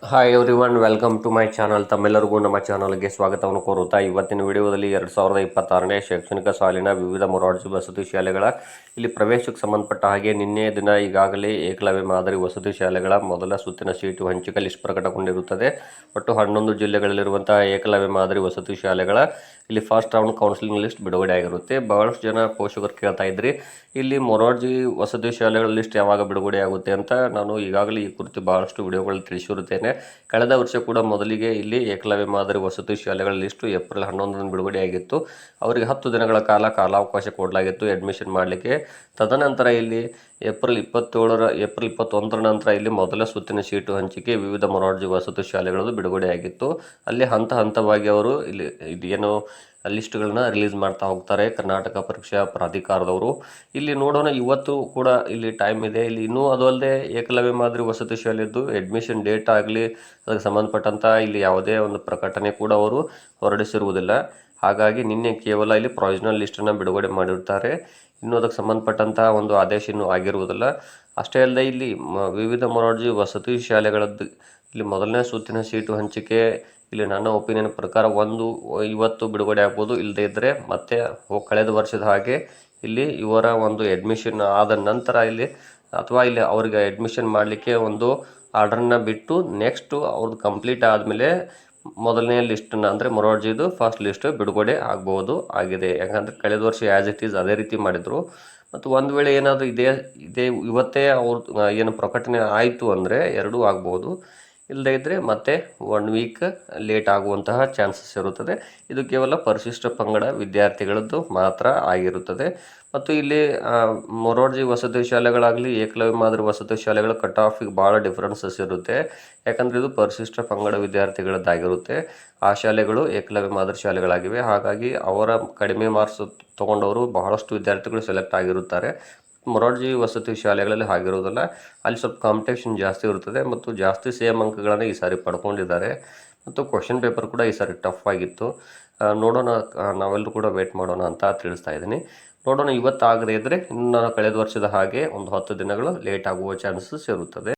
Hi everyone, welcome to my channel. ತಮ್ಮೆಲ್ಲರಿಗೂ ನಮ್ಮ ಚಾನಲ್ಗೆ ಸ್ವಾಗತವನ್ನು ಕೋರುತ್ತಾ ಇವತ್ತಿನ ವಿಡಿಯೋದಲ್ಲಿ 2026ನೇ ಶೈಕ್ಷಣಿಕ ಸಾಲಿನ ವಿವಿಧ ಮೊರಾರ್ಜಿ ವಸತಿ ಶಾಲೆಗಳ ಇಲ್ಲಿ ಪ್ರವೇಶಕ್ಕೆ ಸಂಬಂಧಪಟ್ಟ ಹಾಗೆ ನಿನ್ನೆ ದಿನ ಈಗಾಗಲೇ ಏಕಲವ್ಯ ಮಾದರಿ ವಸತಿ ಶಾಲೆಗಳ ಮೊದಲ ಸುತ್ತಿನ ಸೀಟು ಹಂಚಿಕೆ ಲಿಸ್ಟ್ ಪ್ರಕಟಗೊಂಡಿರುತ್ತದೆ. ಒಟ್ಟು 11 ಜಿಲ್ಲೆಗಳಲ್ಲಿರುವಂತಹ ಏಕಲವ್ಯ ಮಾದರಿ ವಸತಿ ಶಾಲೆಗಳ ಇಲ್ಲಿ ಫಸ್ಟ್ ರೌಂಡ್ ಕೌನ್ಸಿಲಿಂಗ್ ಲಿಸ್ಟ್ ಬಿಡುಗಡೆ ಆಗಿರುತ್ತೆ. ಬಹಳಷ್ಟು ಜನ ಪೋಷಕರು ಕೇಳ್ತಾ ಇದ್ರಿ, ಇಲ್ಲಿ ಮೊರಾರ್ಜಿ ವಸತಿ ಶಾಲೆಗಳ ಲಿಸ್ಟ್ ಯಾವಾಗ ಬಿಡುಗಡೆ ಆಗುತ್ತೆ ಅಂತ. ನಾನು ಈಗಾಗಲೇ ಈ ಕುರಿತು ಬಹಳಷ್ಟು ವಿಡಿಯೋಗಳಲ್ಲಿ ತಿಳಿಸಿರುತ್ತೇನೆ. ಕಳೆದ ವರ್ಷ ಕೂಡ ಮೊದಲಿಗೆ ಇಲ್ಲಿ ಏಕಲವ್ಯ ಮಾದರಿ ವಸತಿ ಶಾಲೆಗಳ ಲಿಸ್ಟು ಏಪ್ರಿಲ್ 11ರಂದು ಬಿಡುಗಡೆಯಾಗಿತ್ತು. ಅವರಿಗೆ 10 ದಿನಗಳ ಕಾಲಾವಕಾಶ ಕೊಡಲಾಗಿತ್ತು ಅಡ್ಮಿಷನ್ ಮಾಡಲಿಕ್ಕೆ. ತದನಂತರ ಇಲ್ಲಿ ಏಪ್ರಿಲ್ 21ರ ನಂತರ ಇಲ್ಲಿ ಮೊದಲ ಸುತ್ತಿನ ಸೀಟು ಹಂಚಿಕೆ ವಿವಿಧ ಮೊರಾರ್ಜಿ ವಸತಿ ಶಾಲೆಗಳದ್ದು ಬಿಡುಗಡೆಯಾಗಿತ್ತು. ಅಲ್ಲಿ ಹಂತವಾಗಿ ಅವರು ಇಲ್ಲಿ ಏನು ಲಿಸ್ಟ್ಗಳನ್ನ ರಿಲೀಸ್ ಮಾಡ್ತಾ ಹೋಗ್ತಾರೆ ಕರ್ನಾಟಕ ಪರೀಕ್ಷಾ ಪ್ರಾಧಿಕಾರದವರು. ಇಲ್ಲಿ ನೋಡೋಣ, ಇವತ್ತು ಕೂಡ ಇಲ್ಲಿ ಟೈಮ್ ಇದೆ. ಇಲ್ಲಿ ಇನ್ನೂ ಅದು ಅಲ್ಲದೆ ಏಕಲವ್ಯ ಮಾದರಿ ವಸತಿ ಶಾಲೆಯದ್ದು ಅಡ್ಮಿಷನ್ ಡೇಟ್ ಆಗಲಿ ಅದಕ್ಕೆ ಸಂಬಂಧಪಟ್ಟಂಥ ಇಲ್ಲಿ ಯಾವುದೇ ಒಂದು ಪ್ರಕಟಣೆ ಕೂಡ ಅವರು ಹೊರಡಿಸಿರುವುದಿಲ್ಲ. ಹಾಗಾಗಿ ನಿನ್ನೆ ಕೇವಲ ಇಲ್ಲಿ ಪ್ರೊವಿಷನಲ್ ಲಿಸ್ಟನ್ನು ಬಿಡುಗಡೆ ಮಾಡಿರ್ತಾರೆ. ಇನ್ನೂ ಅದಕ್ಕೆ ಸಂಬಂಧಪಟ್ಟಂಥ ಒಂದು ಆದೇಶ ಇನ್ನೂ ಆಗಿರುವುದಿಲ್ಲ. ಅಷ್ಟೇ ಅಲ್ಲದೆ ಇಲ್ಲಿ ವಿವಿಧ ಮೊರಾರ್ಜಿ ವಸತಿ ಶಾಲೆಗಳದ್ದು ಇಲ್ಲಿ ಮೊದಲನೇ ಸುತ್ತಿನ ಸೀಟು ಹಂಚಿಕೆ ಇಲ್ಲಿ ನನ್ನ ಒಪಿನಿಯನ್ ಪ್ರಕಾರ ಇವತ್ತು ಬಿಡುಗಡೆ ಆಗ್ಬೋದು. ಇಲ್ಲದೇ ಇದ್ದರೆ ಮತ್ತೆ ಕಳೆದ ವರ್ಷದ ಹಾಗೆ ಇಲ್ಲಿ ಇವರ ಒಂದು ಅಡ್ಮಿಷನ್ ಆದ ನಂತರ ಇಲ್ಲಿ ಅಥವಾ ಇಲ್ಲಿ ಅವರಿಗೆ ಅಡ್ಮಿಷನ್ ಮಾಡಲಿಕ್ಕೆ ಒಂದು ಆರ್ಡರ್ನ ಬಿಟ್ಟು ನೆಕ್ಸ್ಟು ಅವ್ರದ್ದು ಕಂಪ್ಲೀಟ್ ಆದಮೇಲೆ ಮೊದಲನೇ ಲಿಸ್ಟನ್ನು ಅಂದರೆ ಮೊರಾರ್ಜಿದು ಫಸ್ಟ್ ಲಿಸ್ಟ್ ಬಿಡುಗಡೆ ಆಗಿದೆ. ಯಾಕಂದರೆ ಕಳೆದ ವರ್ಷ ಆ್ಯಸ್ ಇಟ್ ಈಸ್ ಅದೇ ರೀತಿ ಮಾಡಿದರು. ಮತ್ತು ಒಂದು ವೇಳೆ ಏನಾದರೂ ಇವತ್ತೇ ಅವ್ರ ಏನು ಪ್ರಕಟಣೆ ಆಯಿತು ಅಂದರೆ ಎರಡೂ ಆಗ್ಬೋದು. ಇಲ್ಲದೇ ಇದ್ದರೆ ಮತ್ತೆ 1 ವೀಕ್ ಲೇಟ್ ಆಗುವಂತಹ ಚಾನ್ಸಸ್ ಇರುತ್ತದೆ. ಇದು ಕೇವಲ ಪರಿಶಿಷ್ಟ ಪಂಗಡ ವಿದ್ಯಾರ್ಥಿಗಳದ್ದು ಮಾತ್ರ ಆಗಿರುತ್ತದೆ. ಮತ್ತು ಇಲ್ಲಿ ಮೊರಾರ್ಜಿ ವಸತಿ ಶಾಲೆಗಳಾಗಲಿ ಏಕಲವ್ಯ ಮಾದರಿ ವಸತಿ ಶಾಲೆಗಳ ಕಟ್ ಆಫಿಗೆ ಭಾಳ ಡಿಫ್ರೆನ್ಸಸ್ ಇರುತ್ತೆ. ಯಾಕಂದರೆ ಇದು ಪರಿಶಿಷ್ಟ ಪಂಗಡ ವಿದ್ಯಾರ್ಥಿಗಳದ್ದಾಗಿರುತ್ತೆ. ಆ ಶಾಲೆಗಳು ಏಕಲವ್ಯ ಮಾದರಿ ಶಾಲೆಗಳಾಗಿವೆ. ಹಾಗಾಗಿ ಅವರ ಕಡಿಮೆ ಮಾರ್ಕ್ಸ್ ತೊಗೊಂಡವರು ಬಹಳಷ್ಟು ವಿದ್ಯಾರ್ಥಿಗಳು ಸೆಲೆಕ್ಟ್ ಆಗಿರುತ್ತಾರೆ. ಮೊರಾರ್ಜಿ ವಸತಿ ಶಾಲೆಗಳಲ್ಲಿ ಹಾಗಿರೋದಿಲ್ಲ. ಅಲ್ಲಿ ಸ್ವಲ್ಪ ಕಾಂಪಿಟೇಷನ್ ಜಾಸ್ತಿ ಇರುತ್ತದೆ ಮತ್ತು ಜಾಸ್ತಿ ಸೇಮ್ ಅಂಕಗಳನ್ನು ಈ ಸಾರಿ ಪಡ್ಕೊಂಡಿದ್ದಾರೆ. ಮತ್ತು ಕ್ವಶನ್ ಪೇಪರ್ ಕೂಡ ಈ ಸಾರಿ ಟಫ್ ಆಗಿತ್ತು. ನೋಡೋಣ, ನಾವೆಲ್ಲರೂ ಕೂಡ ವೇಟ್ ಮಾಡೋಣ ಅಂತ ತಿಳಿಸ್ತಾ ಇದ್ದೀನಿ. ನೋಡೋಣ, ಇವತ್ತಾಗದೇ ಇದ್ದರೆ ಇನ್ನು ಕಳೆದ ವರ್ಷದ ಹಾಗೆ ಒಂದು 10 ದಿನಗಳು ಲೇಟ್ ಆಗುವ ಚಾನ್ಸಸ್ ಇರುತ್ತದೆ.